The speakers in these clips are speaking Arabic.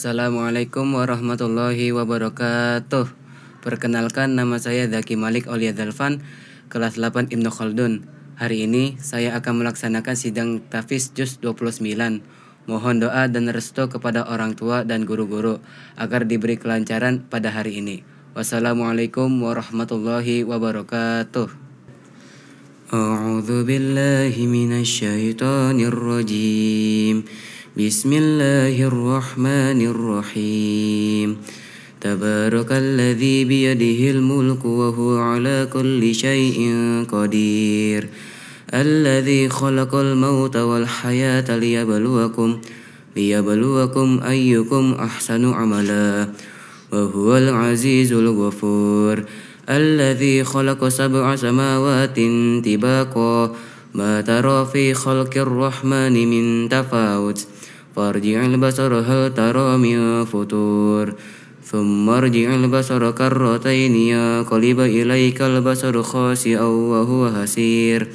Assalamualaikum warahmatullahi wabarakatuh. Perkenalkan, nama saya Zaki Malik Aulia Zalfan, kelas 8 Ibnu Khaldun. Hari ini saya akan melaksanakan sidang tahfiz juz 29. Mohon doa dan restu kepada orang tua dan guru-guru agar diberi kelancaran pada hari ini. Wassalamualaikum warahmatullahi wabarakatuh. A'udzu billahi minasy syaithanir rajim. Bismillahirrahmanirrahim. Tabarakalladzi biyadihil mulku wa huwa ala kulli syai'in qadir. Alladzi khalaqal mauta wal hayata liyabluwakum ayyukum ahsanu amala. Wa huwal azizul ghafur. Alladzi khalaqa sab'a samawatin tibaqa. Ma tara fi khalqir rahmani min tafawut. Farji'il basara hal tara min futur. Thumma arji'il basara karrataini yanqalibu ilaikal basaru khasi'an wa huwa hasir.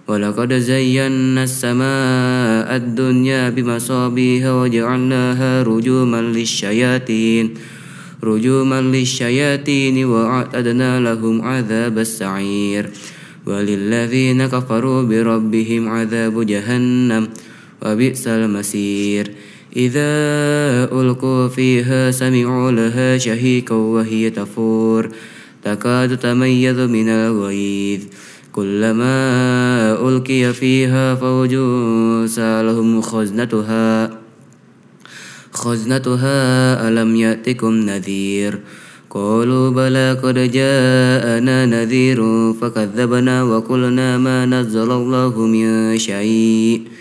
Walaqad zayyana as-samaa'a ad-dunya bimasabiha wa ja'alnaha rujuman lisyayatin wa a'tadna lahum 'adzabas sa'ir. Walilladzina kafaru birabbihim 'adzabu jahannam wa bi'sal masir. Idza ulqu fiha sami'u laha shahiqan wa hiya tafur takadu tamayyazu minal ghaidh. Kullama ulqiya fiha fawjun salahum khaznatuha alam ya'tikum nadhir. Qalu bala qad ja'ana nadhirun fakadzabna wa qulna ma nazzalallahu min syai'.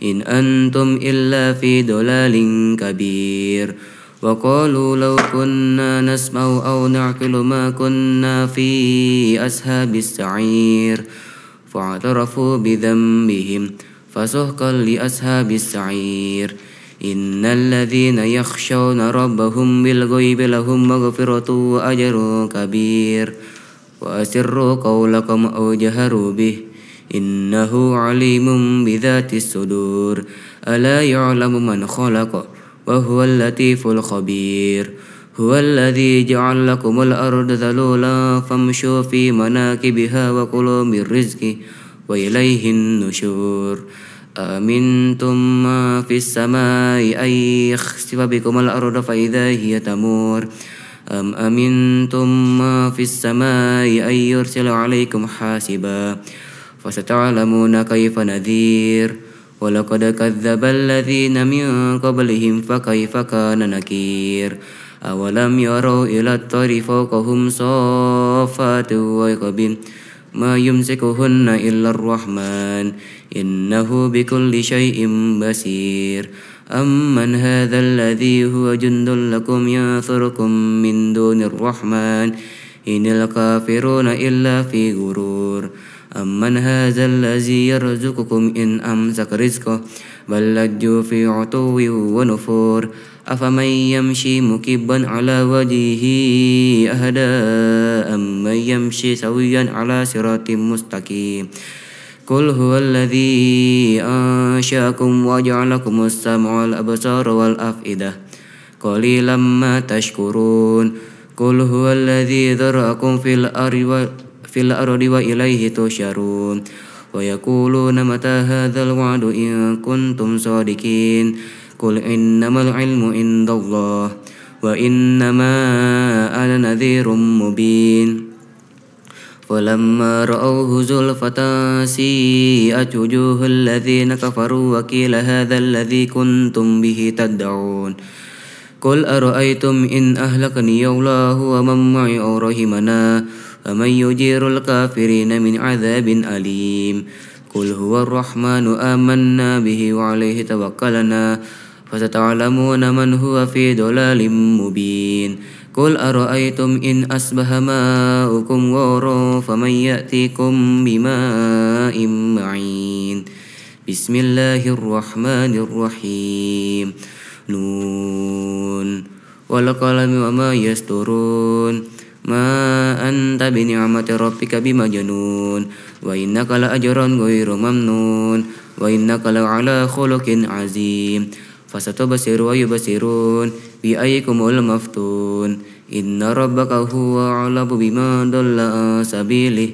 In antum illa fi dalalin kabir. Wa qalu law kunna nasma'u aw na'qilu ma kunna fi ashabis sa'ir. Fa'tarafu bidhanbihim fasuhqan li ashabis sa'ir. Innal ladzina yakhshawna rabbahum bil ghaibi lahum maghfiratun wa ajrun kabir. Wa asirru qawlakum aw jaharu bih. Innahu alimun bidzatis sudur. Ala ya'lamu man khalaqa wa huwal latiful khabir. Huwal ladzi ja'ala lakumul arda dhalulan famshu fi manakibiha wa kulu mir rizqi wa ilayhin nusyur. Amintum ma fis samai ay yakhsifa bikumul arda fa idza hiya tamur. Am amintum ma fis samai ay yursila 'alaikum hasiba. Fasata'lamuna kaifa nadhir. Wa laqad kadzdzaba alladhina min qablihim fakaifa kana nakir. Awalam yarau ila at-tayri fawqahum saffatin wa iqbin ma yumsikuhunna illa ar-rahman innahu bikulli syai'in basir. Amman hadzal ladzi huwa jundul lakum yansurukum min dunir rahman inil kafiruna illa fi ghurur. Amman hadzal ladzi yarzuqukum in amsaka rizqahu bal lajju fi 'utuwwin wa nufur. Afaman yamshi mukibban 'ala wajhihi ahda amman yamshi sawiyan 'ala siratin mustaqim. Qul huwal ladzi ansha'akum wa ja'alakumus sam'a wal absara wal af'idah qalilan ma tashkurun. Qul huwal ladzi dzara'akum fil ardi wa ilaihi tusyarun. Wa yaquluna mata hadzal wa'du in kuntum shadiqin. Qul innamal ilmu indallah wa innama ana nadhirum mubin. Falamma ra'awhu zulfatan si'at wujuhul ladzina kafaru wa qila hadzal ladzi kuntum bihi tad'un. Qul ara'aytum in ahlakani Allahu wa man ma'i aw rahimana faman yujirul kafirina min 'adzabin alim. Qul huwar rahmanu amanna bihi wa 'alaihi tawakkalna fasata'lamuna man huwa fi dhalalin mubin. Qul ara'aytum in asbaha ma'ukum ghawran faman ya'tikum bima'in ma'in. Bismillahirrahmanirrahim. Nun wal qalami wa ma yasturun. Ma anta bi ni'mati rabbika bimajnun. Wa innaka la ajran ghairu mamnun. Wa innaka la ala khuluqin azim. فستبصر ويبصرون بأيكم المفتون إن ربك هو أعلم بمن ضل عن سبيله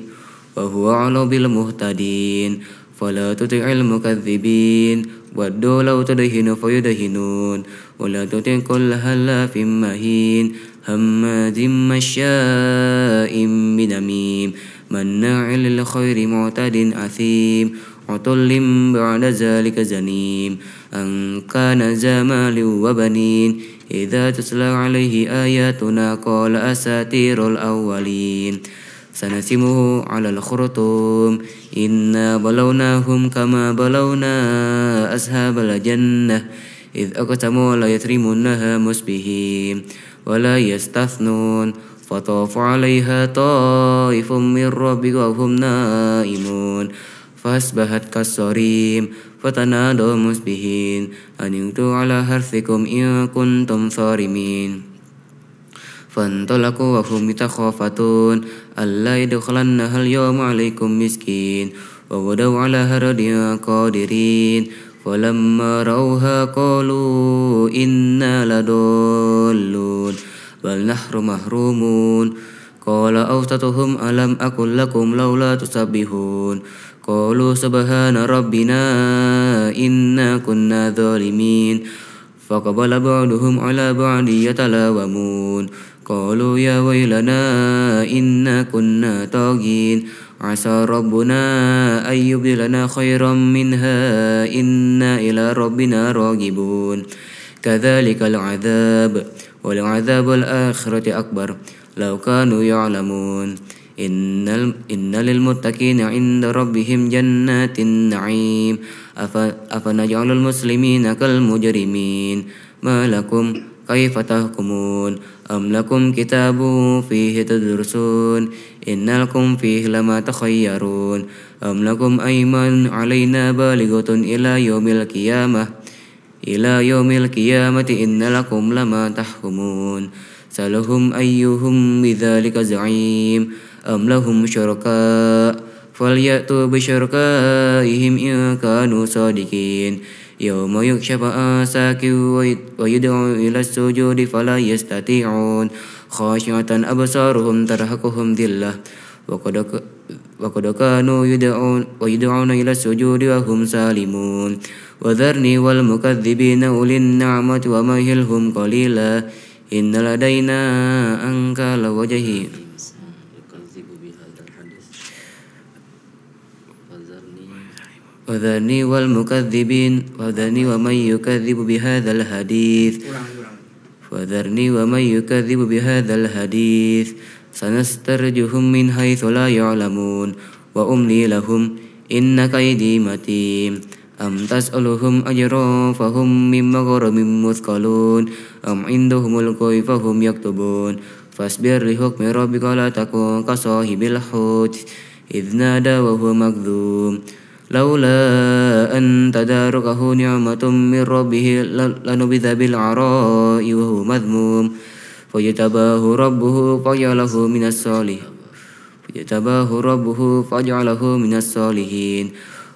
وهو أعلم بالمهتدين فلا تطع المكذبين ودوا لو تدهن فيدهنون ولا تطع كل هلاف مهين هماز مشاء بنميم مناع للخير معتد أثيم عتل بعد ذلك زنيم أن كان ذا مال وبنين إذا تتلى عليه آياتنا قال أساطير الأولين سنسمه على الخرطوم إنا بلوناهم كما بلونا أصحاب الجنة إذ أقسموا ليصرمنها مسبحين ولا يستثنون فطاف عليها طائف من ربك وهم نائمون فأصبحت كالصريم فتنادوا مصبحين أن اغدوا على حرثكم إن كنتم صارمين فانطلقوا وهم يتخافتون ألا يدخلنها اليوم عليكم مسكين وغدوا على هردها قادرين فلما رأوها قالوا إنا لضالون بل نحن محرومون قال أوسطهم ألم أقل لكم لولا تسبحون قالوا سبحان ربنا إنا كنا ظالمين فقبل بعضهم على بعض يتلاومون قالوا يا ويلنا إنا كنا طاغين عسى ربنا أن يبدلنا خيرا منها إنا إلى ربنا راغبون كذلك العذاب ولعذاب الآخرة أكبر لو كانوا يعلمون إن للمتقين عند ربهم جنات النعيم أفنجعل المسلمين كالمجرمين ما لكم كيف تحكمون أم لكم كتاب فيه تدرسون إن لكم فيه لما تخيرون أم لكم أيمان علينا بالغة إلى يوم القيامة إن لكم لما تحكمون سلهم أيهم بذلك زعيم أم لهم شركاء فليأتوا بشركائهم إن كانوا صادقين يوم يكشف عن ساق ويدعو إلى السجود فلا يستطيعون خاشعة أبصارهم ترهقهم ذلة وقد كانوا يدعون إلى السجود وهم سالمون وذرني والمكذبين أولي النعمة ومهلهم قليلا إن لدينا أنكال وجهي وذرني ومن يكذب بهذا الحديث سنسترجهم من حيث لا يعلمون وأملي لهم إن كيدي متين أم تسألهم أجرا فهم من مغرم مثقلون أم عندهم الغيب فهم يكتبون فاصبر لحكم ربك لا تكن كصاحب الحوت إذ نادى وهو مكذوم لولا أن تداركه نعمة من ربه لنبذ بالعراء وهو مذموم فاجتباه ربه فجعله من الصالحين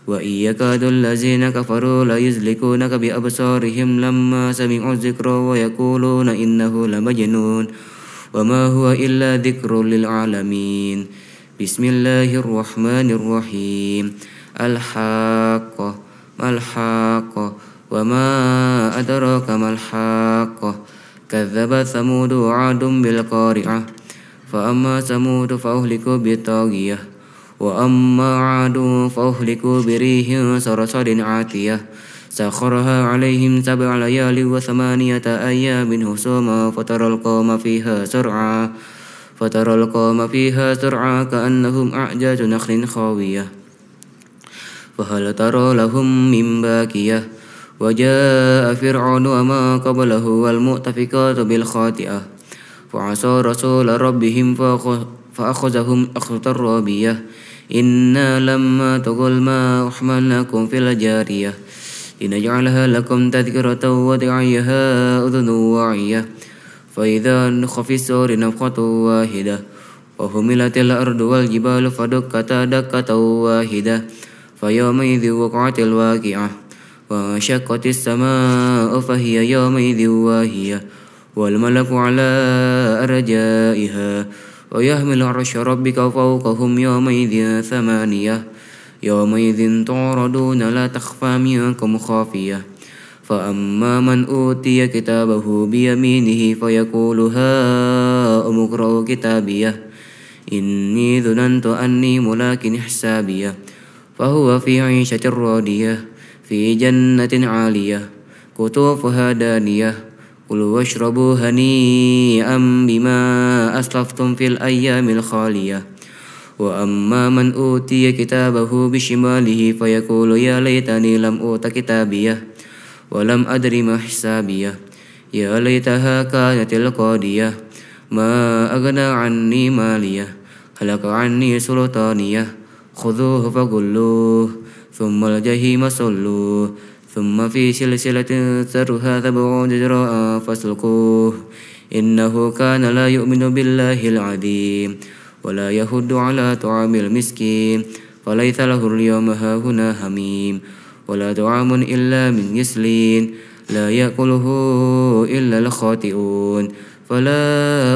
وإن يكاد الذين كفروا ليزلقونك بأبصارهم لما سمعوا الذكر ويقولون إنه لمجنون وما هو إلا ذكر للعالمين بسم الله الرحمن الرحيم الحاقة ما الحاقة وما أدراك ما الحاقة كذبت ثمود وعاد بالقارعة فأما ثمود فأهلكوا بالطاغية وأما عاد فأهلكوا بريح صرصر عاتية سخرها عليهم 7 ليال و8 أيام حسوما فترى القوم فيها سرعى كأنهم أعجاز نخل خاوية فهل ترى لهم من باكية وجاء فرعون وما قبله والمؤتفكات بالخاطئة فعصى رسول ربهم فأخذهم أخذة رابية إنا لما طغى الماء حملناكم في الجارية لنجعلها لكم تذكرة وتعيها أذن واعية فإذا نفخ في الصور نفخة واحدة وحملت الأرض والجبال فدكتا دكة واحدة فيومئذ وقعت الواقعة وانشقت السماء فهي يومئذ واهية والملك على أرجائها ويحمل عرش ربك فوقهم يومئذ ثمانية يومئذ تعرضون لا تخفى منكم خافية فأما من أوتي كتابه بيمينه فيقول هاؤم اقرءوا كتابيه إني ظننت أني ملاك حسابيه فهو في عيشة راضية في جنة عالية قطوفها دانية كلوا واشربوا هنيئا بما أسلفتم في الأيام الخالية وأما من أوتي كتابه بشماله فيقول يا ليتني لم أوت كتابيه ولم أدر ما حسابيه يا ليتها كانت القاضية ما أغنى عني ماليه هلك عني سلطانيه خذوه فغلوه ثم الجحيم صلوه ثم في سلسلة ذرعها 70 ذراعا فاسلكوه إنه كان لا يؤمن بالله العظيم ولا يحض على طعام المسكين فليس له اليوم هاهنا حميم ولا طعام إلا من غسلين لا يأكله إلا الخاطئون فلا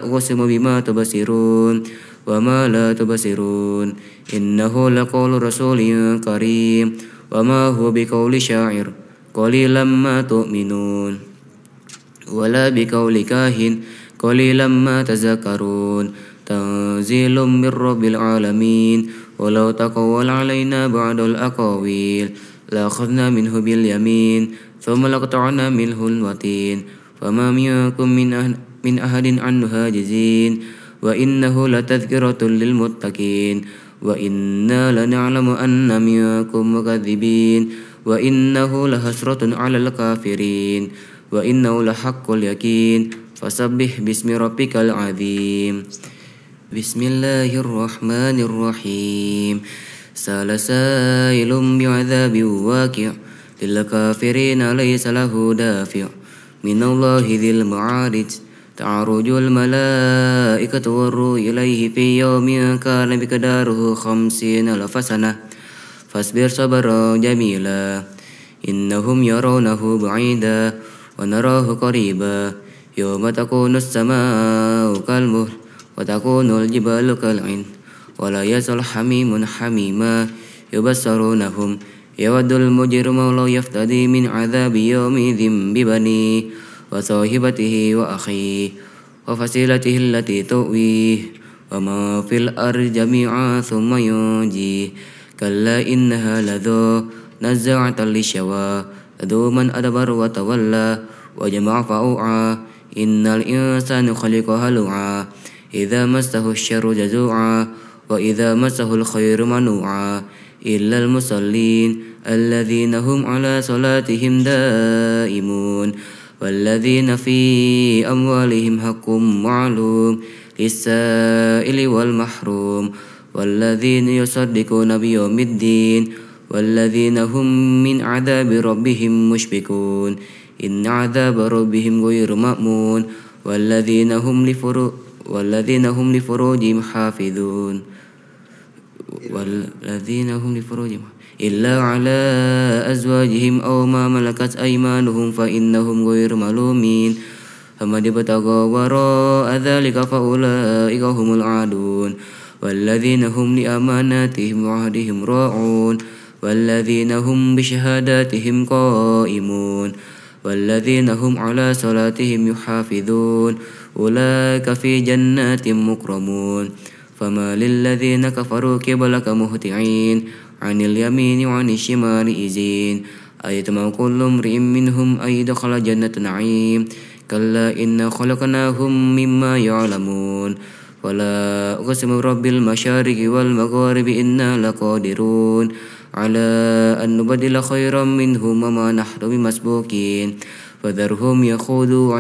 أقسم بما تبصرون وما لا تبصرون إنه لقول رسول كريم وما هو بقول شاعر قليلا ما تؤمنون ولا بقول كاهن قليلا ما تذكرون تنزيل من رب العالمين ولو تقول علينا بعض الأقاويل لأخذنا منه باليمين ثم لقطعنا منه الوتين فما منكم من أحد عنه هاجزين وإنه لتذكرة للمتقين وإنا لنعلم أن منكم مكذبين وإنه لحسرة على الكافرين وإنه لحق اليقين فسبح باسم ربك العظيم بسم الله الرحمن الرحيم سأل سائل بعذاب واقع للكافرين ليس له دافع من الله ذي المعارج تعرج الملائكة والروح إليه في يوم كان مقداره 50,000 سنة فاصبر صبرا جميلا إنهم يرونه بعيدا ونراه قريبا يوم تكون السماء كالمهل وتكون الجبال كالعهن ولا يزال حميم حميما يبصرونهم يود المجرم لو يفتدي من عذاب يومئذ ببنيه وصاحبته وأخيه وفصيلته التي تؤويه وما في الأرض جميعا ثم ينجيه كلا إنها لذو نزاعة للشوى ذو من أدبر وتولى وجمع فأوعى إن الإنسان خلق هلوعا إذا مسه الشر جزوعا وإذا مسه الخير منوعا إلا المصلين الذين هم على صلاتهم دائمون والذين في أموالهم حق معلوم للسائل والمحروم والذين يصدقون بيوم الدين والذين هم من عذاب ربهم مشفقون إن عذاب ربهم غير مأمون والذين هم لفروجهم حافظون إلا على أزواجهم أو ما ملكت أيمانهم فإنهم غير ملومين فمن ابتغى وراء ذلك فأولئك هم العادون والذين هم لأماناتهم وعهدهم راعون والذين هم بشهاداتهم قائمون والذين هم على صلاتهم يحافظون أولئك في جنات مكرمون فما للذين كفروا قبلك مهطعين عن اليمين وعن الشمال إذين أيطمع كل امرئ منهم أن يدخل جنة نعيم كلا إنا خلقناهم مما يعلمون ولا أقسم برب المشارق والمغارب إنا لقادرون على أن نبدل خيرا منهم وما نحن بمسبوقين فذرهم يخوضوا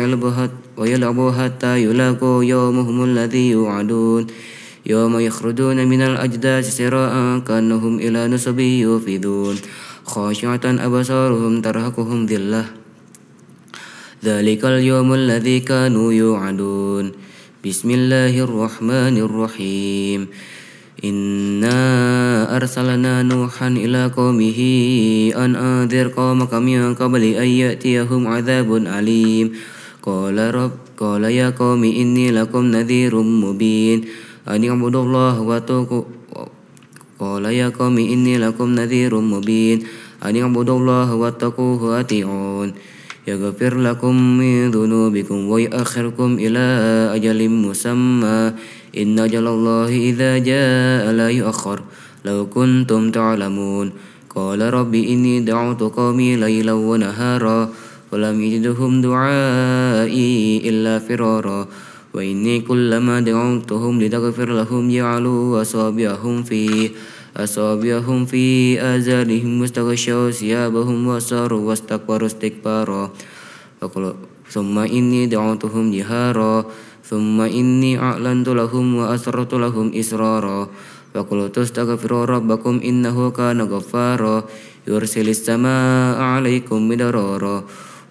ويلعبوا حتى يلاقوا يومهم الذي يوعدون يوم يخرجون من الأجداث سراء كأنهم إلى نصب يوفدون خاشعة أبصارهم ترهقهم ذلة ذلك اليوم الذي كانوا يوعدون بسم الله الرحمن الرحيم إنا أرسلنا نوحا إلى قومه أن أنذر قومك من قبل أن يأتيهم عذاب أليم قال يا قوم إني لكم نذير مبين أن اعبدوا الله واتقوا قال يا قوم إني لكم نذير مبين أن اعبدوا الله واتقوه وأطيعون يغفر لكم من ذنوبكم ويؤخركم إلى أجل مسمى إن أجل الله إذا جاء لا يؤخر لو كنتم تعلمون قال رب إني دعوت قومي ليلا ونهارا ولم يجدهم دعائي إلا فرارا وإني كلما دعوتهم لتغفر لهم جعلوا أصابعهم في آذانهم واستغشوا ثيابهم وصاروا واستكبروا استكبارا ثم إني دعوتهم جهارا ثم إني أعلنت لهم وأسررت لهم إسرارا فقلت استغفروا ربكم إنه كان غفارا يرسل السماء عليكم مدرارا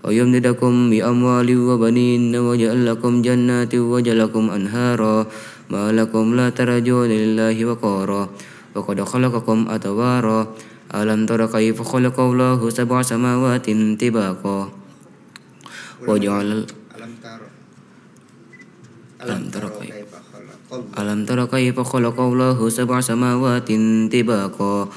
ويمددكم بأموال وبنين ويجعل لكم جنات ويجعل لكم أنهارا ما لكم لا ترجون لله وقارا وقد خلقكم أطوارا ألم تر كيف خلق الله سبع سماوات طباقا وجعل ألم تر كيف خلق الله سبع سماوات طباقا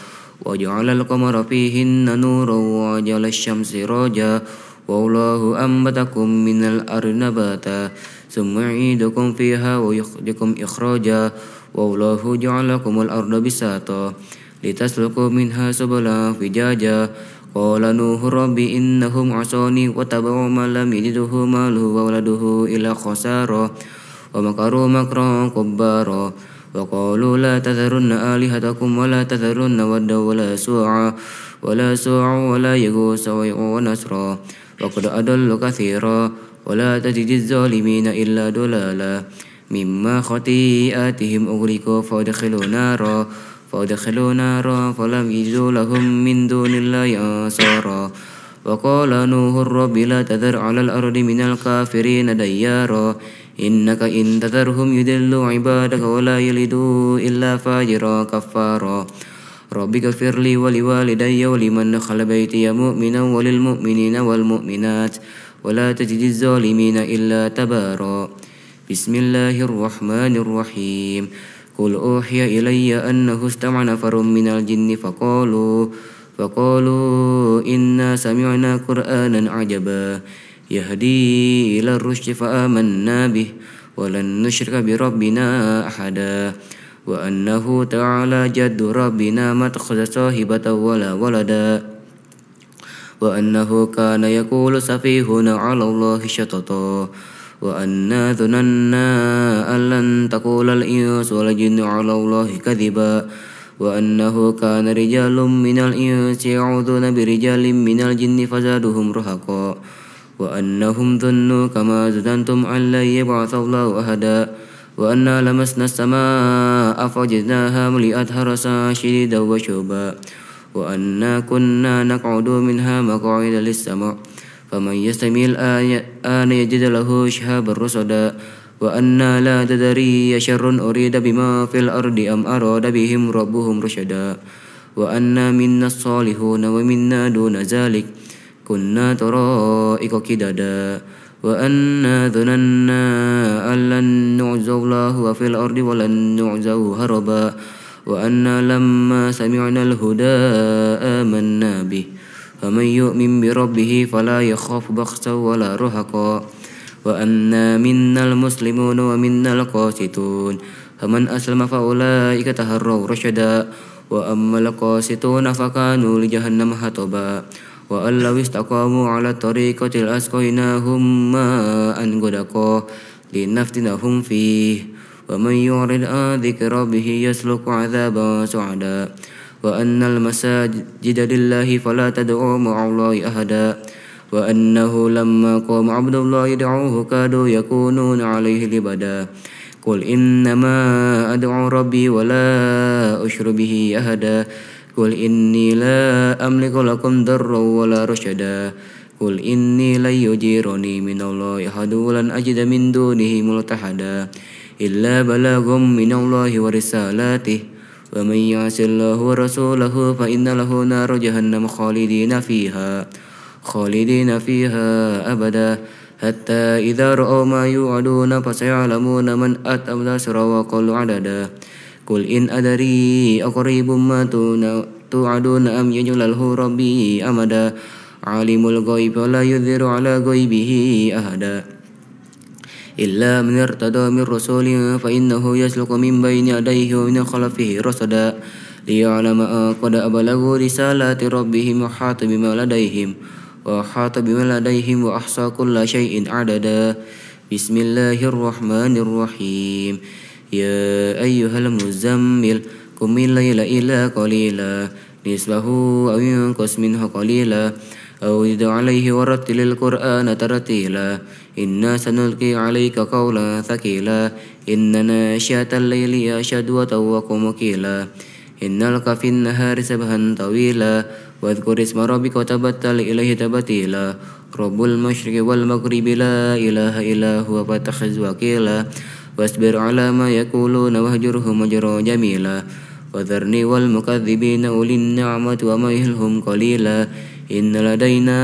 وجعل القمر فيهن نورا وجعل الشمس سراجا والله أنبتكم من الأرض نباتا ثم يعيدكم فيها ويخرجكم إخراجا والله جعل لكم الأرض بساطا لتسلكوا منها سبلا فجاجا قال نوح رب إنهم عصوني واتبعوا من لم يجده ماله وولده إلا خسارا ومكروا مكرا كبارا وقالوا لا تذرن آلهتكم ولا تذرن ودا ولا سوعا ولا يغوث ويعوق ونسرا وقد أضلوا كثيرا ولا تزد الظالمين إلا ضلالا مما خطيئاتهم أغرقوا فادخلوا نارا فلم يجدوا لهم من دون الله أنصارا وقال نوح رب لا تذر على الأرض من الكافرين ديارا إنك إن تذرهم يضلوا عبادك ولا يلدوا إلا فاجرا كفارا رب اغفر لي ولوالدي ولمن دخل بيتي مؤمنا وللمؤمنين والمؤمنات ولا تزد الظالمين إلا تبارا بسم الله الرحمن الرحيم قل أوحي إلي أنه استمع نفر من الجن فقالوا إنا سمعنا قرآنا عجبا يهدي إلى الرشد فآمنا به ولن نشرك بربنا أحدا وأنه تعالى جد ربنا ما اتخذ صاحبة ولا ولدا وأنه كان يقول سفيهنا على الله شططا وأنا ظننا أن لن تقول الإنس والجن على الله كذبا وأنه كان رجال من الإنس يعوذون برجال من الجن فزادهم رهقا وأنهم ظنوا كما ظننتم أن لن يبعث الله أحدا وأنا لمسنا السماء فوجدناها ملئت حرسا شديدا وشهبا وأنا كنا نقعد منها مقاعد للسمع فمن يستمع الآن يجد له شهابا رصدا وأنا لا ندري شر أريد بما في الأرض أم أراد بهم ربهم رشدا وأنا منا الصالحون ومنا دون ذلك كنا طرائق قددا وأنا ظننا أن لن نعجز الله وفي الأرض ولن نعجزه هربا وأنا لما سمعنا الهدى آمنا به فمن يؤمن بربه فلا يخاف بخسا ولا رهقا وأنا منا المسلمون ومنا القاسطون فمن أسلم فأولئك تهروا رشدا وأما القاسطون فكانوا لجهنم حطبا وأن لو استقاموا على الطريقة لأسقيناهم ماء غدقا لنفتنهم فيه ومن يعرض عن ذكر ربه يسلك عذابا صعدا وأن المساجد لله فلا تدعوا مع الله أحدا وأنه لما قام عبد الله يدعوه كادوا يكونون عليه لبدا قل إنما أدعو ربي ولا أشرك به أحدا قل إني لا أملك لكم ضرا ولا رشدا قل إني لن يجيرني من الله أحد ولن أجد من دونه ملتحدا إلا بلاغ من الله ورسالاته ومن يعص الله ورسوله فإن له نار جهنم خالدين فيها أبدا حتى إذا رأوا ما يوعدون فسيعلمون من أتى نصرا وقالوا عددا قل إن أدري أقريب ما توعدون أم يجعل له ربي أمدا عالم الغيب ولا يظهر على غيبه أحدا إلا من ارتضى من رسول فإنه يسلك من بين يديه ومن خلفه رصدا ليعلم قد أبلغوا رسالات ربهم وأحاط بما لديهم وأحصى كل شيء عددا بسم الله الرحمن الرحيم يا أيها المزمل قم الليل إلا قليلا نصفه أو ينقص منه قليلا أو زد عليه ورتل القرآن ترتيلا إنا سنلقي عليك قولا ثقيلا إن ناشئة الليل أشد وأقوم قيلا إن لك في النهار سبحا طويلا واذكر اسم ربك وتبتل إليه تبتيلا رب المشرق والمغرب لا إله إلا هو فاتخذ وكيلا واصبر على ما يقولون واهجرهم هجرا جميلا وذرني والمكذبين أولي النعمة ومهلهم قليلا إن لدينا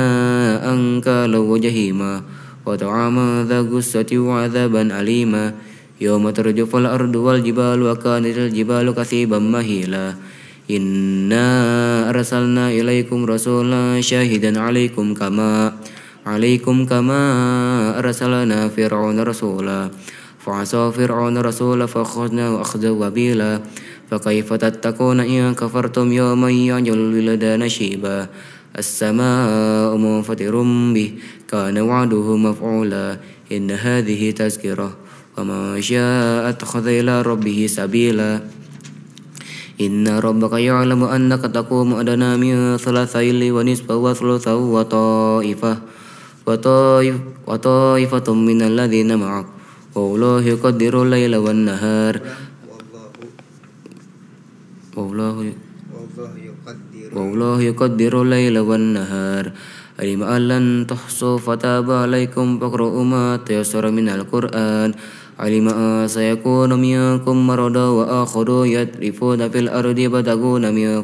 أنكالا وجحيما وطعاما ذا غصة وعذابا أليما يوم ترجف الأرض والجبال وكانت الجبال كثيبا مهيلا إنا أرسلنا إليكم رسولا شاهدا عليكم كما أرسلنا فرعون رسولا فعصى فرعون رسولا فأخذناه أخذا وبيلا فكيف تتقون إن كفرتم يوما يجعل الولدان شيبا السماء منفطر به كان وعده مفعولا إن هذه تذكرة وما شاء اتخذ إلى ربه سبيلا إن ربك يعلم أنك تقوم أدنى من ثلثي الليل ونصفه وثلثه وطائفة من الذين معك والله يقدر الليل والنهار والله يقدر الليل والنهار علم أن لن تحصوا فتاب عليكم فاقرؤوا ما تيسر من القرآن علم أن سيكون منكم مرضى وآخرون يضربون في الأرض يبتغون من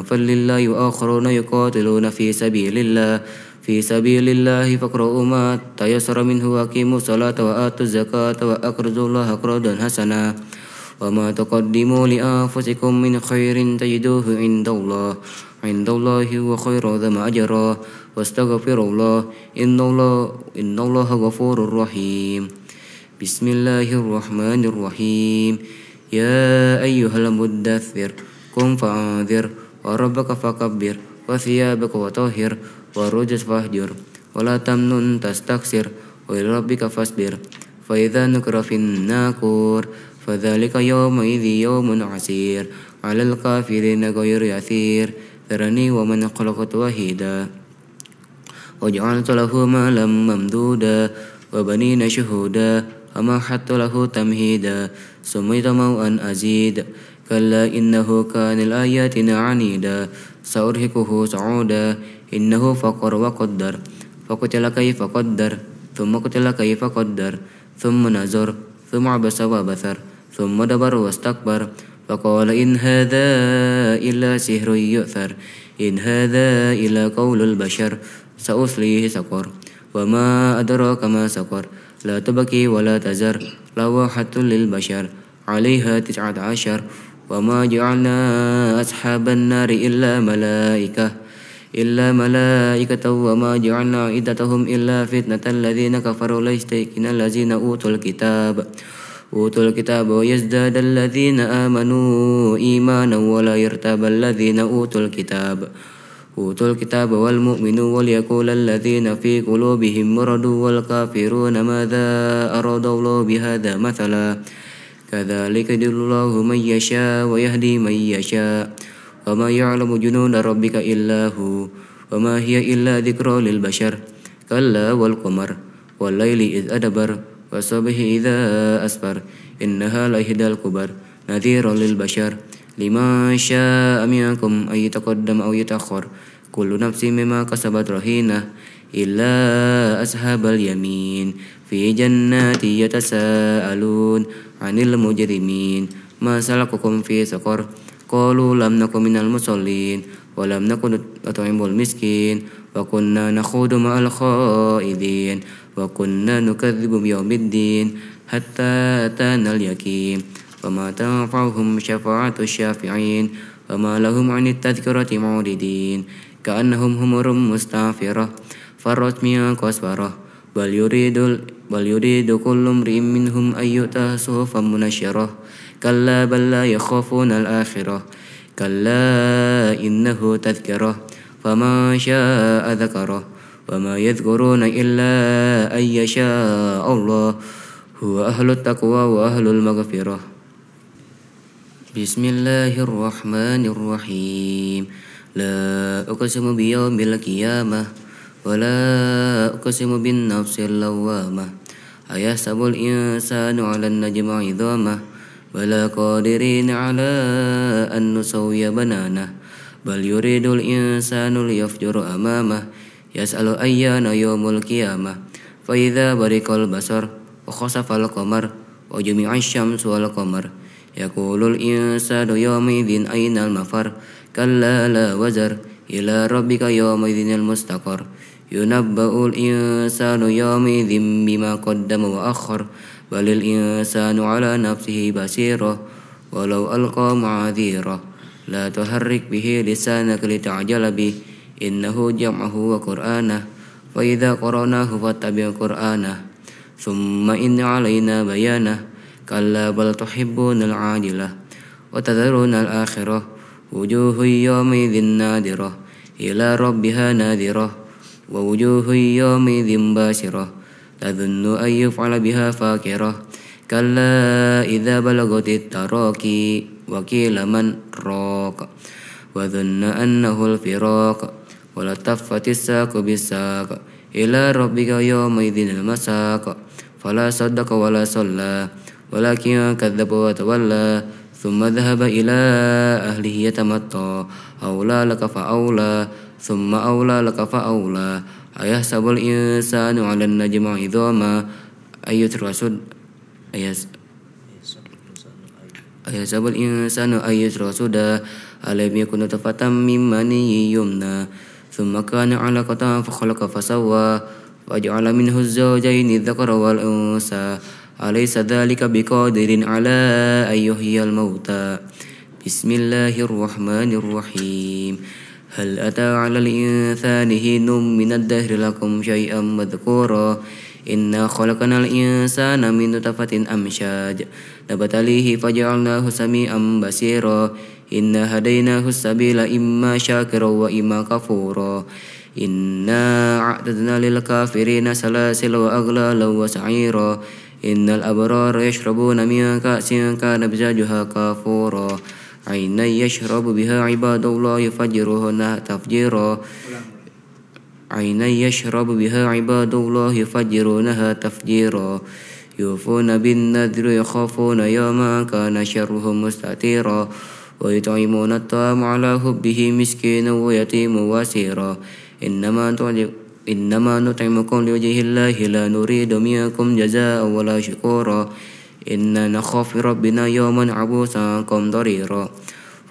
فضل الله وآخرون يقاتلون في سبيل الله فاقرؤوا ما تيسر منه وأقيموا الصلاة وآتوا الزكاة وأقرضوا الله قرضا حسنا وما تقدموا لأنفسكم من خير تجدوه عند الله هو خير ذم أجرا واستغفروا الله إن الله غفور رحيم بسم الله الرحمن الرحيم يا أيها المدثر قم فأنذر وربك فكبر وثيابك وطهر والرجز فاهجر ولا تمنن تستكثر ولربك فاصبر فإذا نكر في الناقور فذلك يومئذ يوم عسير على الكافرين غير يسير ذرني ومن خلقت وحيدا وجعلت له مالا ممدودا وبنين شهودا ومهدت له تمهيدا ثم يطمع أن أزيد كلا إنه كان لآياتنا عنيدا سأرهقه صعودا إنه فكر وقدر فقتل كيف قدر ثم قتل كيف قدر ثم نظر ثم عبس وبصر ثم دبر واستكبر فقال إن هذا إلا سحر يؤثر إن هذا إلا قول البشر سأصليه سقر وما أدراك ما سقر لا تبكي ولا تزر لواحة للبشر عليها 19 وما جعلنا أصحاب النار إلا ملائكة وما جعلنا عدتهم إلا فتنة الذين كفروا ليستيقن الذين أوتوا الكتاب ويزداد الذين آمنوا إيمانا ولا يرتاب الذين أوتوا الكتاب والمؤمنون وليقول الذين في قلوبهم مرض والكافرون ماذا أراد الله بهذا مثلا كذلك يضل الله من يشاء ويهدي من يشاء وما يعلم جنود ربك إلا هو وما هي إلا ذكرى للبشر كلا والقمر والليل إذ أدبر والصبح إذا أسفر إنها لإحدى الكبر نذيرا للبشر لمن شاء منكم أن يتقدم أو يتأخر كل نفس مما كسبت رهينة إلا أصحاب اليمين في جنات يتساءلون عن المجرمين ما سلككم في سقر قالوا لم نكن من المصلين ولم نكن نطعم المسكين وكنا نخوض مع الخائضين وكنا نكذب بيوم الدين حتى أتانا اليقين وما تنفعهم شفاعة الشافعين وما لهم عن التذكرة معرضين كأنهم حمر مستنفرة فرت من قسورة بل يريد كل امرئ منهم أن يؤتى صحفا منشرة كلا بل لا يخافون الآخرة كلا إنه تذكرة فمن شاء ذكره وما يذكرون إلا أن يشاء الله هو أهل التقوى وأهل المغفرة. بسم الله الرحمن الرحيم لا أقسم بيوم القيامة ولا أقسم بالنفس اللوامة أيحسب الإنسان على النجمع عظامه بلى قادرين على أن نسوي بنانه بل يريد الإنسان ليفجر أمامه يسأل أيان يوم القيامة فإذا برق البصر وخسف القمر وجمع الشمس والقمر يقول الإنسان يومئذ أين المفر كلا لا وزر إلى ربك يومئذ المستقر ينبأ الإنسان يومئذ بما قدم وأخر بل الإنسان على نفسه بصيرة ولو ألقى معاذيره لا تحرك به لسانك لتعجل به إنه جمعه وقرآنه فإذا قرأناه فاتبع قرآنه ثم إن علينا بيانه كلا بل تحبون العاجلة وتذرون الآخرة وجوه يومئذ نادرة إلى ربها ناذرة ووجوه يومئذ باسرة تظن أن يفعل بها فاكرة كلا إذا بلغت التراقي وقيل من راق وظن أنه الفراق ولتفت الساق بالساق إلى ربك يومئذ المساق فلا صدق ولا صلى ولكن كذب وتولى ثم ذهب إلى أهله يتمطى أولى لك فأولى ثم أولى لك فأولى أيحسب الإنسان على النجم عظاما أيحسب الإنسان أن يترك سدى ألم يكن نطفة من مني يمنى ثم كان علقة فخلق فسوى وجعل منه الزوجين الذكر والأنثى أليس ذلك بقادر على أن يحيي الموتى بسم الله الرحمن الرحيم هل أتى على الإنسان حين من الدهر لكم شيئا مذكورا إنا خلقنا الإنسان من نطفة أمشاج نبتليه فجعلناه سميعا بصيرا إنا هديناه السبيل إما شاكرا وإما كفورا إنا أعتدنا للكافرين سلاسل وأغلالا وسعيرا إن الأبرار يشربون من كأس كان مزاجها كافورا عينا يشرب بها عباد الله يفجرونها تفجيرا عينا يشرب بها عباد الله يفجرونها تفجيرا يوفون بالنذر يخافون يوما كان شره مستطيرا ويطعمون الطعام على حبه مسكينا ويتيما واسيرا إنما نطعمكم لوجه الله لا نريد منكم جزاء ولا شكورا إنا نخاف ربنا يوما عبوسا قمطريرا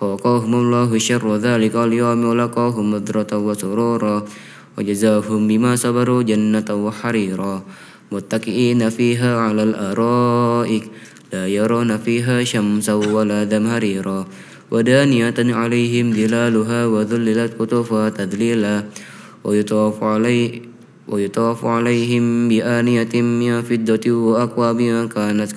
فوقاهم الله شر ذلك اليوم ولقاهم نضرة وسرورا وجزاهم بما صبروا جنة وحريرا متكئين فيها على الأرائك لا يرون فيها شمسا ولا زمهريرا ودانية عليهم ظلالها وذللت قطوفها تذليلا ويطاف عليهم بآنية من فضة وأكواب كانت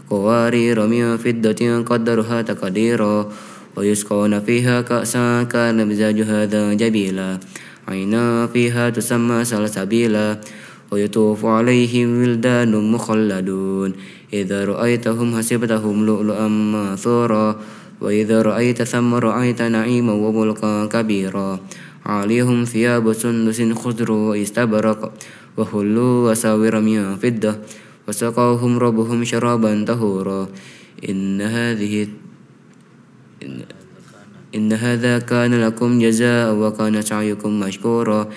قوارير من فضة قدرها تقديرا ويسقون فيها كأسا كان مزاجها زنجبيلا عينا فيها تسمى سلسبيلا ويطوف عليهم ولدان مخلدون إذا رأيتهم حسبتهم لؤلؤا منثورا وإذا رأيت ثم رأيت نعيما وملكا كبيرا عليهم ثياب سندس خضر واستبرق وحلوا وساور من فضة وسقاهم ربهم شرابا طهورا إن هذا كان لكم جزاء وكان سعيكم مشكورا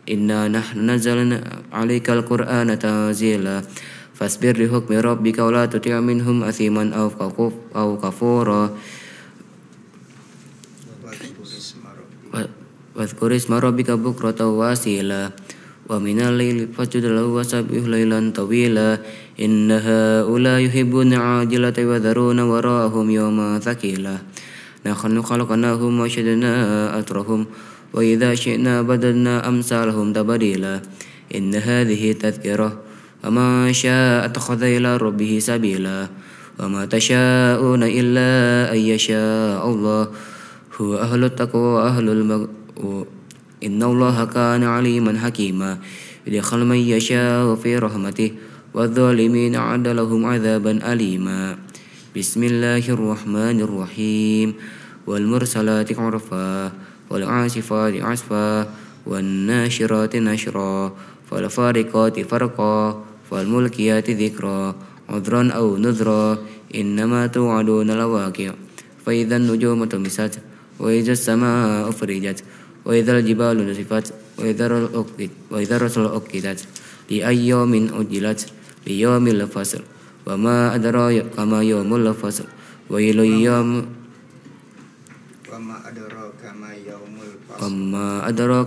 إنا نحن نزلنا عليك القرآن تنزيلا فاصبر لحكم ربك ولا تطع منهم أثيما أو كفورا واذكر اسم ربك بكرة وأصيلا ومن الليل فاسجد له وسبح ليلا طويلا إن هؤلاء يحبون العاجلة ويذرون وراءهم يوما ثقيلا نحن خلقناهم وشددنا أسرهم وإذا شئنا بدلنا أمثالهم تبديلا إن هذه تذكرة ومن شاء اتخذ إلى ربه سبيلا وما تشاءون إلا أن يشاء الله هو أهل التقوى وأهل إن الله كان عليما حكيما يدخل من يشاء في رحمته والظالمين أعد لهم عذابا أليما بسم الله الرحمن الرحيم والمرسلات عرفا والعاصفات عصفا والناشرات نشرا فالفارقات فرقا فالملكيات ذكرا عذرا أو نذرا إنما توعدون لواقع فإذا النجوم طمست وإذا السماء أفرجت وإذا الجبال نسفت وإذا الرسل أقتت لأي يوم أجلت ليوم الفصل وما أدراك ما يوم الفصل ويل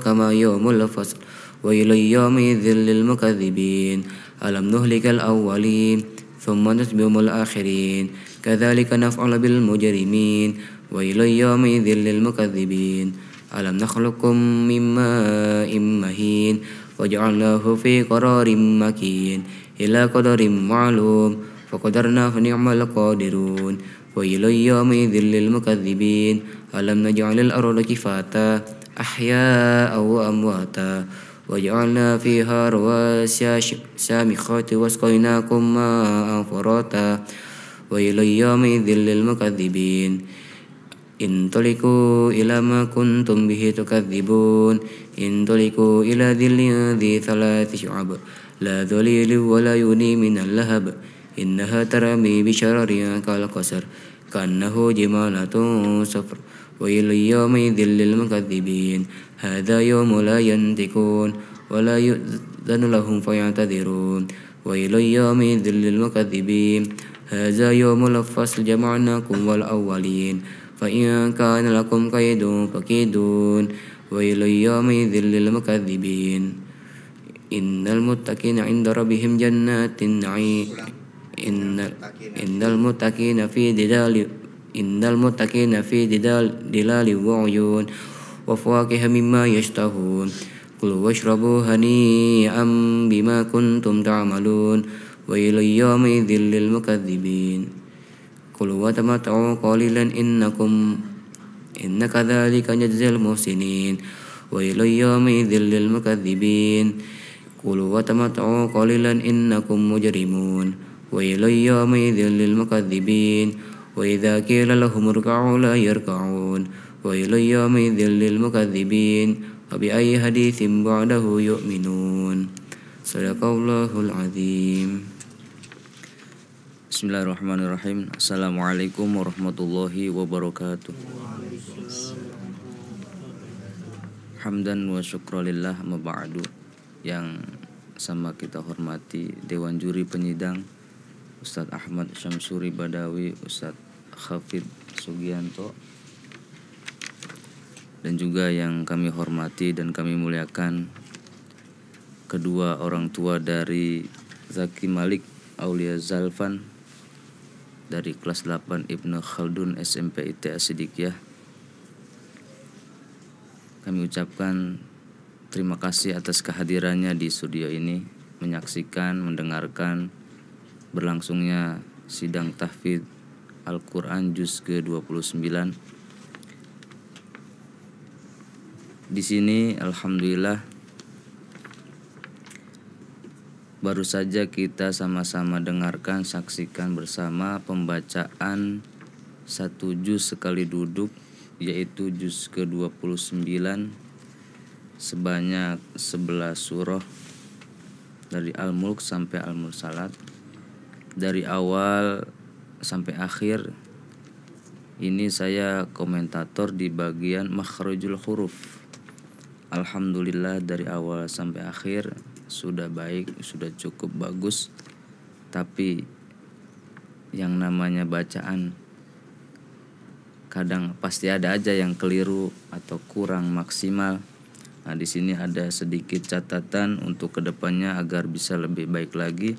ما يوم الفصل ويل يومئذ للمكذبين ألم نهلك الأولين ثم نتبعهم الآخرين كذلك نفعل بالمجرمين ويل يومئذ للمكذبين ألم نخلقكم من ماء مهين وجعلناه في قرار مكين إلى قدر معلوم فقدرنا فنعم القادرون ويل يومئذ للمكذبين ألم نجعل الأرض كفاتا أحياء وأمواتا وجعلنا فيها رواسي شامخات واسقيناكم ماء فراتا ويل يومئذ للمكذبين انطلقوا إلى ما كنتم به تكذبون انطلقوا إلى ظل ذي ثلاث شعب لا ظليل ولا يغني من اللهب إنها ترمي بشرر كالقصر كأنه جمالة صفر ويل يومئذ للمكذبين هذا يوم لا ينطقون ولا يؤذن لهم فيعتذرون ويل يومئذ للمكذبين هذا يوم الفصل جمعناكم والأولين فإن كان لكم كيد فكيدون ويل يومئذ للمكذبين إن المتقين عند ربهم جنات النعيم إن المتقين في ظلال وعيون وفواكه مما يشتهون كلوا واشربوا هنيئا بما كنتم تعملون ويل يومئذ للمكذبين كلوا وتمتعوا قليلا إن كذلك نجزي المحسنين ويل يومئذ للمكذبين كلوا وتمتعوا قليلا إنكم مجرمون ويل يومئذ للمكذبين وإذا قيل لهم اركعوا لا يركعون ويل يومئذ للمكذبين وبأي حديث بعده يؤمنون صدق الله العظيم. Bismillahirrahmanirrahim. Assalamualaikum warahmatullahi wabarakatuh. Hamdan wa syukralillah amma ba'du. Yang sama kita hormati Dewan Juri Penyidang Ustadz Ahmad Syamsuri Badawi, Ustadz Khafid Sugianto, dan juga yang kami hormati dan kami muliakan kedua orang tua dari Zaki Malik Aulia Zalfan dari kelas 8 Ibnu Khaldun SMP ITA Sidikiyah. Kami ucapkan terima kasih atas kehadirannya di studio ini, menyaksikan, mendengarkan berlangsungnya sidang tahfidz Al-Quran Juz ke-29. Di sini alhamdulillah baru saja kita sama-sama dengarkan, saksikan bersama pembacaan satu juz sekali duduk, yaitu juz ke-29 sebanyak 11 surah dari Al-Mulk sampai Al-Mursalat, dari awal sampai akhir. Ini saya komentator di bagian makhrajul huruf. Alhamdulillah dari awal sampai akhir sudah baik, sudah cukup bagus. Tapi yang namanya bacaan kadang pasti ada aja yang keliru atau kurang maksimal. Nah, di sini ada sedikit catatan untuk kedepannya agar bisa lebih baik lagi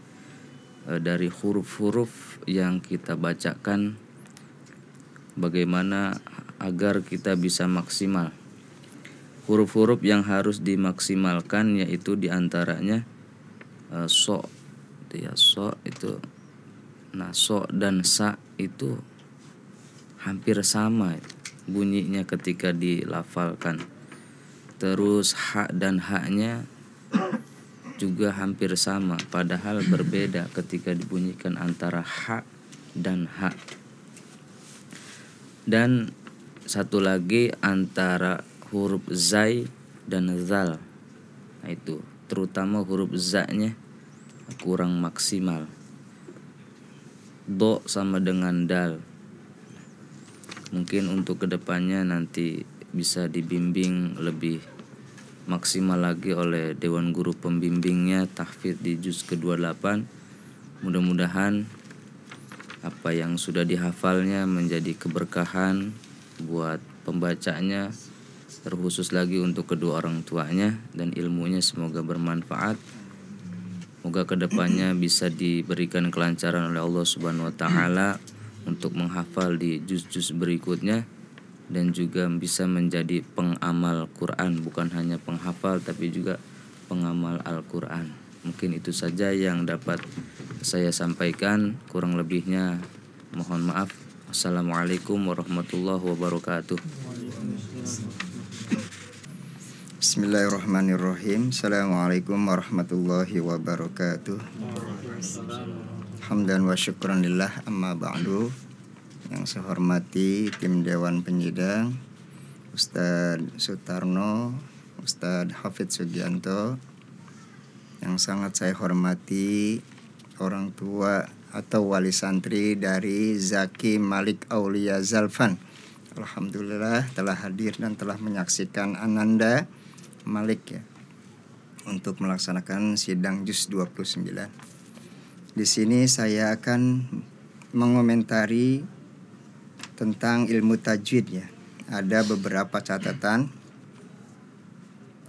dari huruf-huruf yang kita bacakan, bagaimana agar kita bisa maksimal. Huruf-huruf yang harus dimaksimalkan yaitu diantaranya so, ya so itu, nah so dan sa itu hampir sama bunyinya ketika dilafalkan. Terus ha dan ha-nya juga hampir sama, padahal berbeda ketika dibunyikan antara ha dan ha. Dan satu lagi antara huruf zai dan zal. Nah itu, terutama huruf za-nya kurang maksimal. Do sama dengan dal. Mungkin untuk kedepannya nanti bisa dibimbing lebih maksimal lagi oleh Dewan Guru Pembimbingnya tahfidz di juz ke-28. Mudah-mudahan apa yang sudah dihafalnya menjadi keberkahan buat pembacanya, terkhusus lagi untuk kedua orang tuanya, dan ilmunya semoga bermanfaat. Semoga kedepannya bisa diberikan kelancaran oleh Allah Subhanahu wa Ta'ala untuk menghafal di juz-juz berikutnya, dan juga bisa menjadi pengamal Quran, bukan hanya penghafal tapi juga pengamal Al-Quran. Mungkin itu saja yang dapat saya sampaikan, kurang lebihnya mohon maaf. Assalamualaikum warahmatullahi wabarakatuh. Bismillahirrahmanirrahim. Assalamualaikum warahmatullahi wabarakatuh. Hamdan wa syukran lillah, amma ba'du. Yang saya hormati tim Dewan Penyidang, Ustadz Sutarno, Ustadz Hafidz Sugianto. Yang sangat saya hormati orang tua atau wali santri dari Zaki Malik Aulia Zalfan. Alhamdulillah telah hadir dan telah menyaksikan Ananda Malik ya, untuk melaksanakan sidang juz 29. Di sini saya akan mengomentari tentang ilmu tajwid ya. Ada beberapa catatan.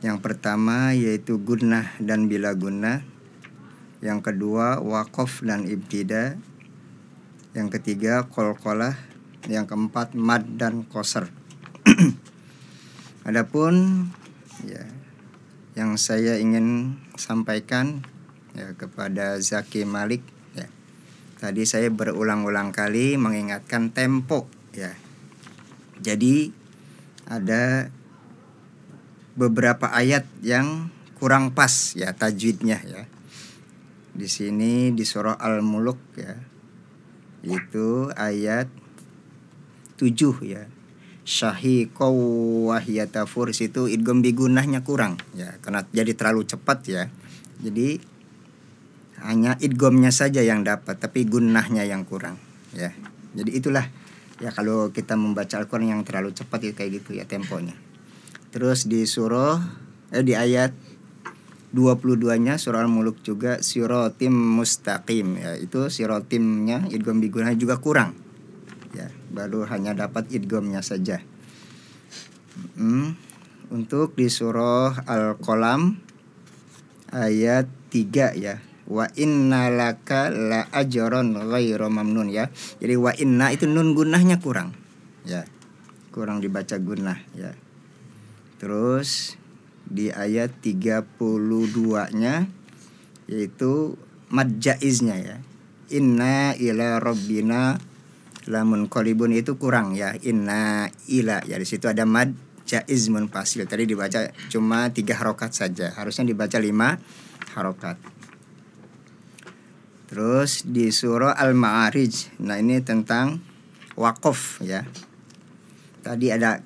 Yang pertama yaitu gunnah dan bila gunnah. Yang kedua waqaf dan ibtida. Yang ketiga qalqalah. Yang keempat mad dan qasr. Adapun ya, yang saya ingin sampaikan ya kepada Zaki Malik ya. Tadi saya berulang-ulang kali mengingatkan tempo ya. Jadi ada beberapa ayat yang kurang pas ya tajwidnya ya. Di sini di surah Al-Mulk ya. Itu ayat 7 ya. Syahiqaw wahiyatafur, situ idgham bigunahnya kurang ya, karena jadi terlalu cepat ya. Jadi hanya idghamnya saja yang dapat, tapi gunnahnya yang kurang ya. Jadi itulah ya, kalau kita membaca Al-Quran yang terlalu cepat itu kayak gitu ya temponya. Terus di di ayat 22-nya surah Al-Mulk juga siratim mustaqim ya, itu siratimnya idgham bigunah juga kurang ya, baru hanya dapat idghamnya saja. Untuk di surah Al-Qalam ayat 3 ya, wa inna laka la ajron ghairu mamnun ya. Jadi wa inna itu nun gunnahnya kurang ya, kurang dibaca gunnah ya. Terus di ayat 32-nya yaitu mad jaiznya ya, inna ila rabbina lamun qalibun, itu kurang ya, inna ila ya, di situ ada mad jaiz munfasil, tadi dibaca cuma 3 harokat saja, harusnya dibaca 5 harokat. Terus di surah Al-Ma'arij, nah ini tentang waqaf ya. Tadi ada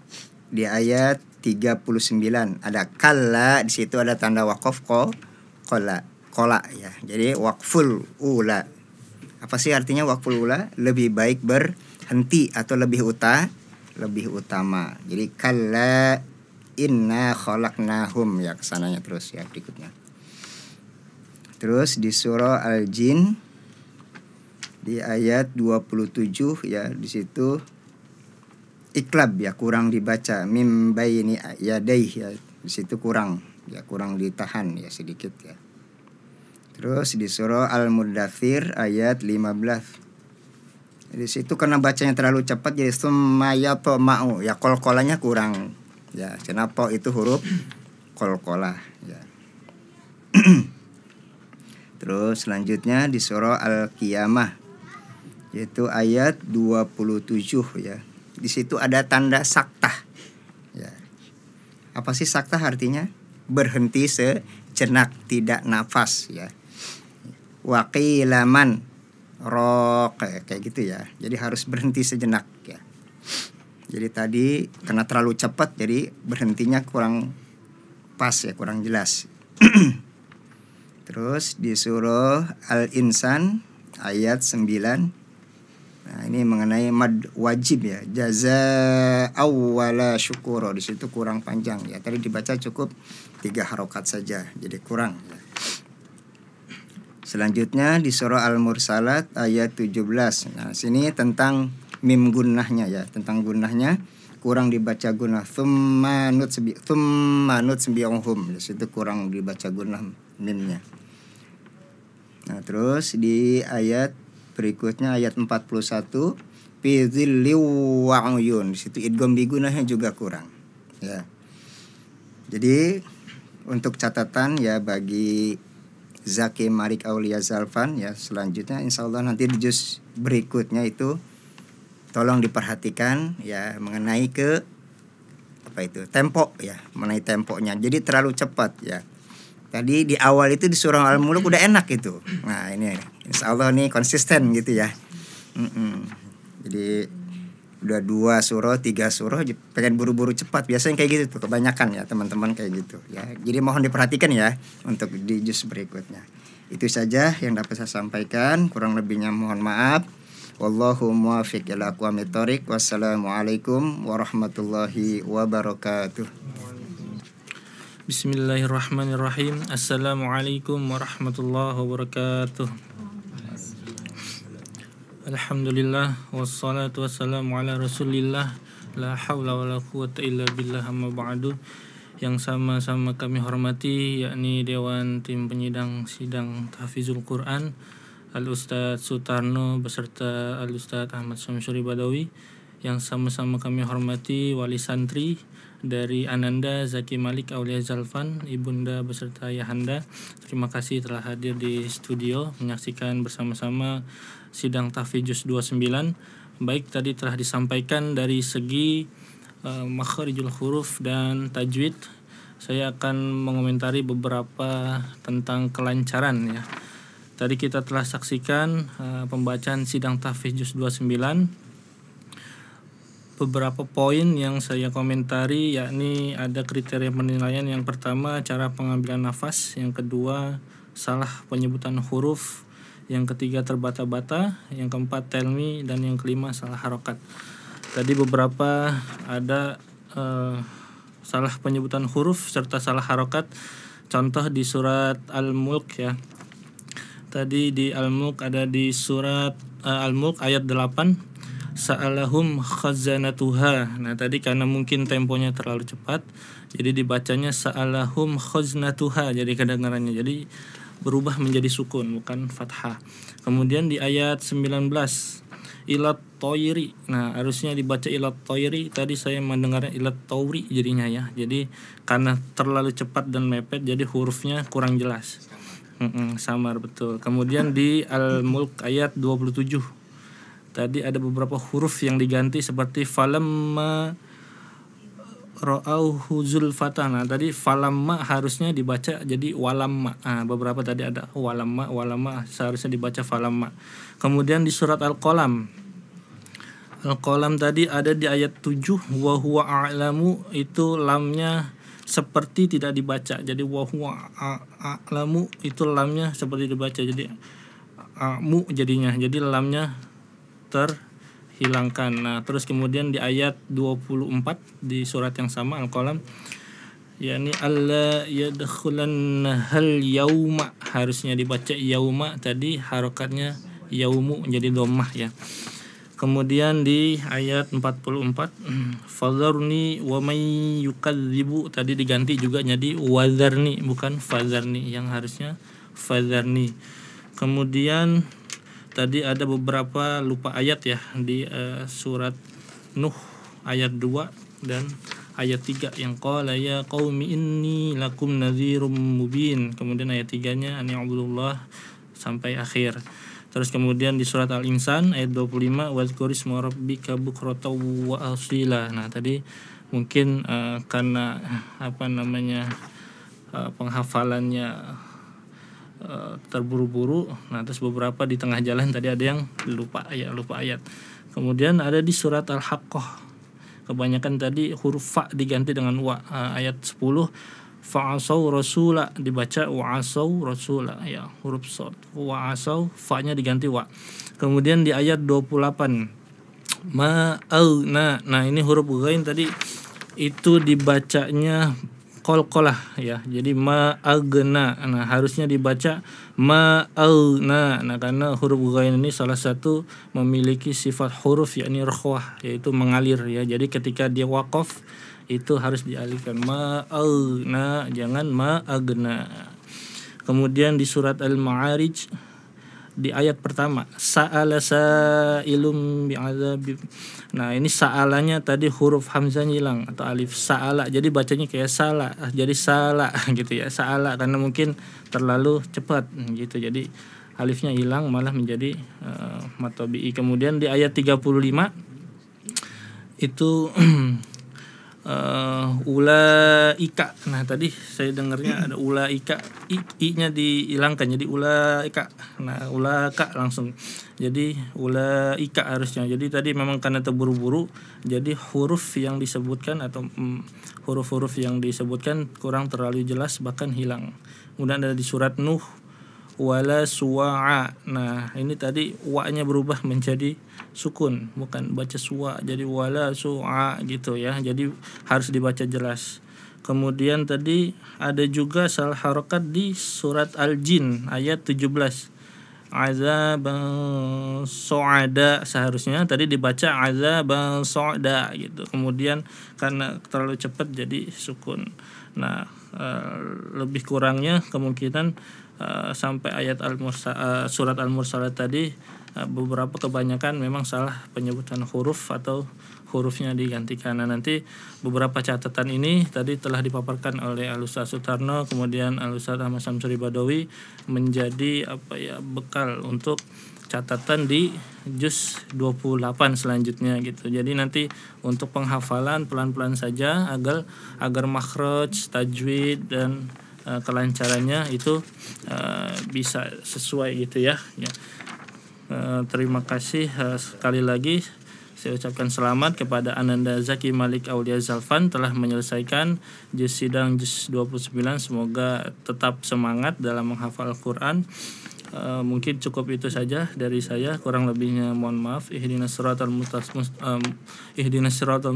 di ayat 39 ada kalla, di situ ada tanda waqaf qola ya. Jadi waqful ula. Apa sih artinya waqful ula? Lebih baik berhenti atau lebih utama. Jadi kalla inna khalaqnahum ya, kesananya terus ya berikutnya. Terus di surah Al-Jin Di ayat 27 ya, di situ iklab ya, kurang dibaca, mim baini yadaih ya, di situ kurang ya, kurang ditahan ya sedikit ya. Terus di surah Al-Muddathir ayat 15. Di situ karena bacanya terlalu cepat jadi summayatu ma'u ya, qalqalahnya kurang ya, kenapa itu huruf qalqalah ya. Terus selanjutnya di surah Al-Qiyamah yaitu ayat 27 ya. Di situ ada tanda saktah ya. Apa sih saktah artinya? Berhenti sejenak, tidak nafas ya. Waqilaman rok kayak gitu ya. Jadi harus berhenti sejenak ya. Jadi tadi karena terlalu cepat jadi berhentinya kurang pas ya, kurang jelas. Terus di surah Al-Insan ayat 9. Nah, ini mengenai mad wajib ya. Jazaa wala syukura, di situ kurang panjang ya. Tadi dibaca cukup 3 harokat saja, jadi kurang ya. Selanjutnya di surah Al-Mursalat ayat 17. Nah, sini tentang mim gunnahnya ya, tentang gunnahnya kurang dibaca gunnah. Tsumma nutbi'uhum, di situ kurang dibaca gunnah mimnya. Nah, terus di ayat berikutnya ayat 41 fi dzilli wa uyun, di situ idgham bi gunnahnya juga kurang ya. Jadi untuk catatan ya bagi Zaki Malik Aulia Zalfan ya, selanjutnya insyaallah nanti di juz berikutnya itu tolong diperhatikan ya mengenai ke apa itu tempo ya, mengenai temponya. Jadi terlalu cepat ya. Tadi di awal itu di surah Al-Mulk udah enak gitu. Nah ini insyaallah nih konsisten gitu ya. Jadi udah 2 surah 3 surah pengen buru-buru cepat, biasanya kayak gitu tuh kebanyakan ya teman-teman kayak gitu ya. Jadi mohon diperhatikan ya untuk di juz berikutnya. Itu saja yang dapat saya sampaikan, kurang lebihnya mohon maaf. Wallahu muwaffiq ila aqwamit thoriq. Wassalamualaikum warahmatullahi wabarakatuh. Bismillahirrahmanirrahim. Assalamualaikum warahmatullahi wabarakatuh. Alhamdulillah wassalatu wassalamu ala Rasulillah, la haula wala quwwata illa billah, amma ba'du. Yang sama-sama kami hormati yakni Dewan Tim Penyidang Sidang Tahfizul Quran Al-Ustadz Sutarno beserta Al-Ustadz Ahmad Syamsuri Badawi. Yang sama-sama kami hormati wali santri dari Ananda Zaki Malik Aulia Zalfan, Ibunda beserta Ayahanda. Terima kasih telah hadir di studio menyaksikan bersama-sama sidang tahfiz juz 29. Baik, tadi telah disampaikan dari segi makharijul huruf dan tajwid. Saya akan mengomentari beberapa tentang kelancaran ya. Tadi kita telah saksikan pembacaan sidang tahfiz juz 29. Beberapa poin yang saya komentari yakni ada kriteria penilaian. Yang pertama cara pengambilan nafas, yang kedua salah penyebutan huruf, yang ketiga terbata-bata, yang keempat telmi, dan yang kelima salah harokat. Tadi beberapa ada salah penyebutan huruf serta salah harokat. Contoh di surat Al-Mulk ya. Tadi di Al-Mulk ada di surat Al-Mulk ayat 8. Sa'alahum khazanatuha. Nah tadi karena mungkin temponya terlalu cepat, jadi dibacanya sa'alahum khaznatuha, jadi kedengarannya jadi berubah menjadi sukun bukan fathah. Kemudian di ayat 19 ilat toiri. Nah harusnya dibaca ilat toiri, tadi saya mendengarnya ilat tauri jadinya ya. Jadi karena terlalu cepat dan mepet jadi hurufnya kurang jelas. Samar betul. Kemudian di Al-Mulk ayat 27 tadi ada beberapa huruf yang diganti seperti falamma ra'auhu zulfatan. Nah tadi falamma harusnya dibaca jadi walamma. Beberapa tadi ada walamma seharusnya dibaca falamma. Kemudian di surat Al-Qalam tadi ada di ayat 7 wa huwa a'lamu, itu lamnya seperti tidak dibaca. Jadi wa huwa a'lamu itu lamnya seperti dibaca, jadi mu jadinya, jadi lamnya terhilangkan. Nah terus kemudian di ayat 24 di surat yang sama Al-Qalam yakni alla yadkhulannahal yauma, harusnya dibaca yauma, tadi harokatnya yaumu jadi dhammah ya. Kemudian di ayat 44 fadharni wa may yukadzibu tadi diganti juga jadi wadharni bukan fadharni, yang harusnya fadharni. Kemudian tadi ada beberapa lupa ayat ya di surat Nuh ayat 2 dan ayat 3 yang qala ya qaumi inni lakum nadhirum mubin. Kemudian ayat 3-nya an ya'budullah sampai akhir. Terus kemudian di surat Al-Insan ayat 25 wazkur isma rabbika bukratan wa asila. Nah, tadi mungkin karena penghafalannya terburu-buru. Nah, terus beberapa di tengah jalan tadi ada yang lupa ayat. Kemudian ada di surat Al-Haqqah. Kebanyakan tadi huruf fa diganti dengan wa. Ayat 10 fa'asau rasula dibaca wa'asau rasula ya, huruf shad. Wa'asau fa-nya diganti wa. Kemudian di ayat 28 ma'auna. Nah, ini huruf ghain tadi itu dibacanya qalqalah ya. Jadi ma'agna. Nah, harusnya dibaca ma'auna. Nah, karena huruf ghain ini salah satu memiliki sifat huruf yakni rakhwah, yaitu mengalir ya. Jadi ketika dia waqaf itu harus dialihkan ma'auna, jangan ma'agna. Kemudian di surat Al-Ma'arij di ayat pertama sa'ala sa'ilum bi'adzab. Nah, ini sa'alanya tadi huruf hamzahnya hilang atau alif sa'ala, jadi bacanya kayak salah, jadi salah gitu ya, sa'ala karena mungkin terlalu cepat gitu, jadi alifnya hilang malah menjadi matobi'i. Kemudian di ayat 35 itu ulaika. Nah, tadi saya dengarnya ada ulaika, i-nya dihilangkan jadi ulaika. Nah, ulaka langsung jadi ulaika harusnya. Jadi tadi memang karena terburu-buru jadi huruf yang disebutkan atau huruf-huruf yang disebutkan kurang terlalu jelas bahkan hilang. Kemudian ada di surat Nuh wala suwa'a. Nah, ini tadi wa-nya berubah menjadi sukun, bukan baca suwa, jadi wala su'a gitu ya. Jadi harus dibaca jelas. Kemudian tadi ada juga salah harokat di surat Al-Jin ayat 17. Azaban su'ada, seharusnya tadi dibaca azaban su'ada gitu. Kemudian karena terlalu cepat jadi sukun. Nah, lebih kurangnya kemungkinan sampai ayat surat Al-Mursalat tadi beberapa kebanyakan memang salah penyebutan huruf atau hurufnya digantikan. Nah, nanti beberapa catatan ini tadi telah dipaparkan oleh Al-Ustaz Sutarno, kemudian Al-Ustaz Ahmad Syamsuri Badawi menjadi bekal untuk catatan di juz 28 selanjutnya gitu. Jadi nanti untuk penghafalan pelan-pelan saja agar makhraj, tajwid dan kelancarannya itu bisa sesuai gitu ya. Terima kasih sekali lagi. Saya ucapkan selamat kepada Ananda Zaki Malik Aulia Zalfan telah menyelesaikan juz sidang juz 29. Semoga tetap semangat dalam menghafal Al-Quran. Mungkin cukup itu saja dari saya, kurang lebihnya mohon maaf. Ihdinas siratal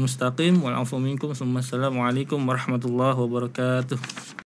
mustaqim wal afu minkum. Assalamualaikum warahmatullahi wabarakatuh.